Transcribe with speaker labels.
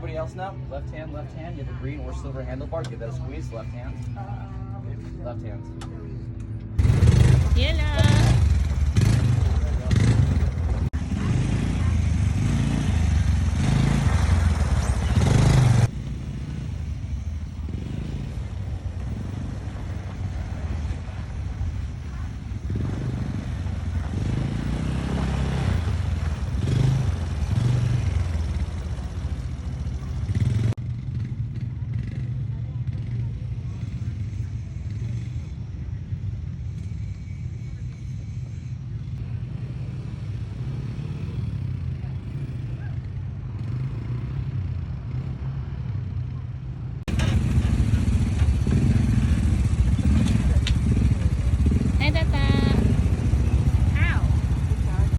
Speaker 1: everybody else now. Left hand, you have a green or silver handlebar. Give that a squeeze, left hand. Left hand.
Speaker 2: Yan na.